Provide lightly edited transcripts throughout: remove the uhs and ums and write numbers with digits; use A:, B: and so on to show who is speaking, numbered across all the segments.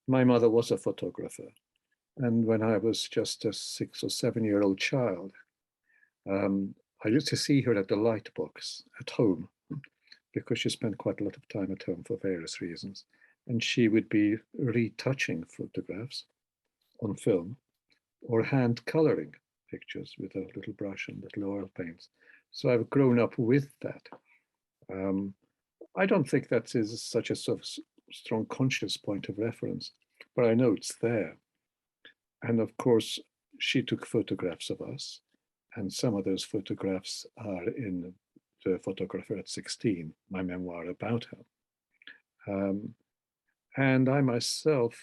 A: My mother was a photographer, and when I was just a 6 or 7 year old child, um, I used to see her at the lightbox at home because she spent quite a lot of time at home for various reasons. And she would be retouching photographs on film or hand coloring pictures with a little brush and little oil paints. So I've grown up with that. Um, I don't think that is such a sort of strong conscious point of reference, but I know it's there. And of course, she took photographs of us, and some of those photographs are in the photographer at 16, my memoir about her. Um, and I myself,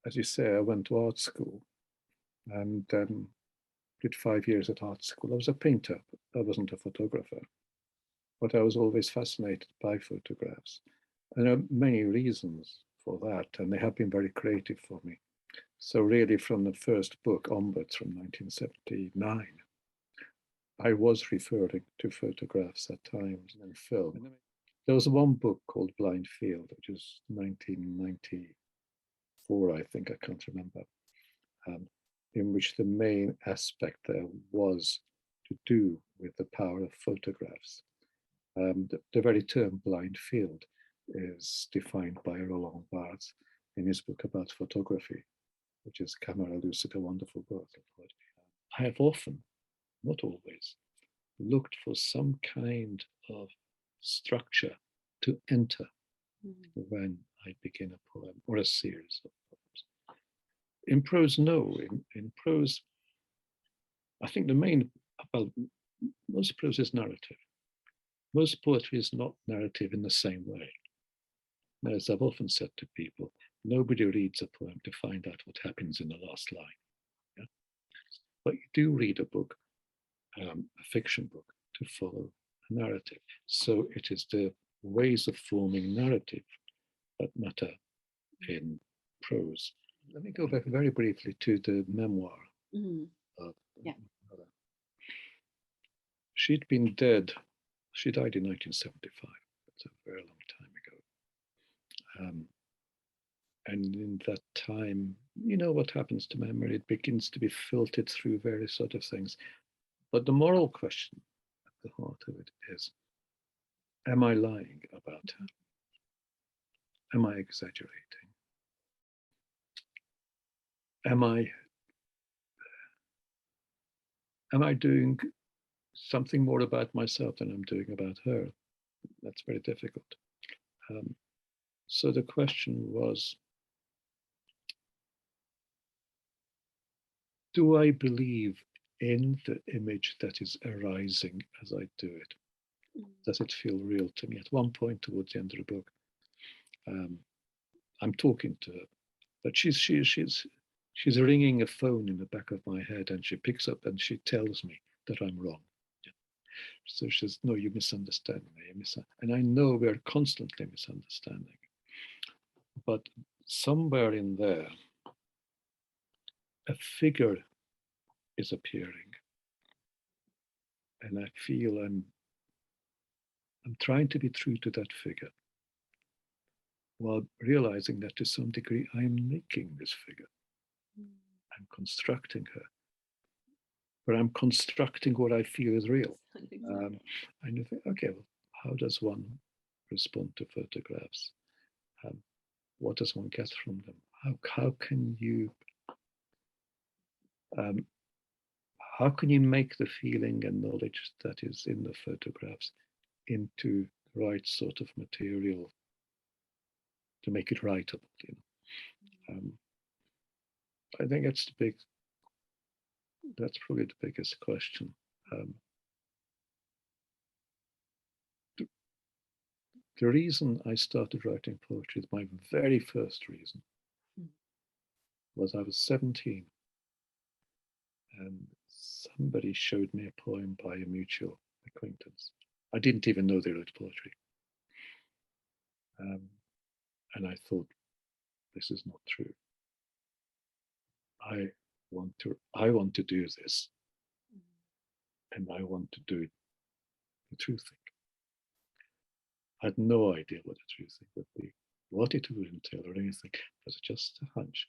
A: as you say, I went to art school and did 5 years at art school. I was a painter, I wasn't a photographer, but I was always fascinated by photographs. And there are many reasons for that, and they have been very creative for me. So really from the first book onwards, from 1979, I was referring to photographs at times and film. There was one book called Blind Field, which is 1994, I think, I can't remember, um, in which the main aspect there was to do with the power of photographs. The very term blind field is defined by Roland Barthes in his book about photography, which is Camera Lucid, a wonderful book. I have often, not always, looked for some kind of structure to enter when I begin a poem or a series of poems. In prose, no. In prose, I think the main, well, most prose is narrative. Most poetry is not narrative in the same way. As I've often said to people, nobody reads a poem to find out what happens in the last line. Yeah? But you do read a book, a fiction book, to follow a narrative. So it is the ways of forming narrative that matter in prose. Let me go back very briefly to the memoir of my mother. She'd been dead. She died in 1975. That's a very long time ago. And in that time, you know what happens to memory? It begins to be filtered through various sort of things. But the moral question at the heart of it is, am I lying about her? Am I exaggerating? Am I doing something more about myself than I'm doing about her? That's very difficult. So the question was, do I believe in the image that is arising as I do it? Does it feel real to me? At one point towards the end of the book, I'm talking to her, but she's ringing a phone in the back of my head, and she picks up and she tells me that I'm wrong. So she says, "No, you misunderstand me." And I know we're constantly misunderstanding, but somewhere in there, a figure is appearing, and I feel I'm trying to be true to that figure, while realizing that to some degree I'm making this figure. I'm constructing her, but I'm constructing what I feel is real. And you think, okay, well, how does one respond to photographs? What does one get from them? How can you make the feeling and knowledge that is in the photographs into the right sort of material to make it writable? I think that's probably the biggest question. The reason I started writing poetry, my very first reason, was I was 17 and somebody showed me a poem by a mutual acquaintance. I didn't even know they wrote poetry. And I thought, this is not true. I want to do this, and I want to do it the true thing. I had no idea what the true thing would be. what it would entail or anything. It was just a hunch.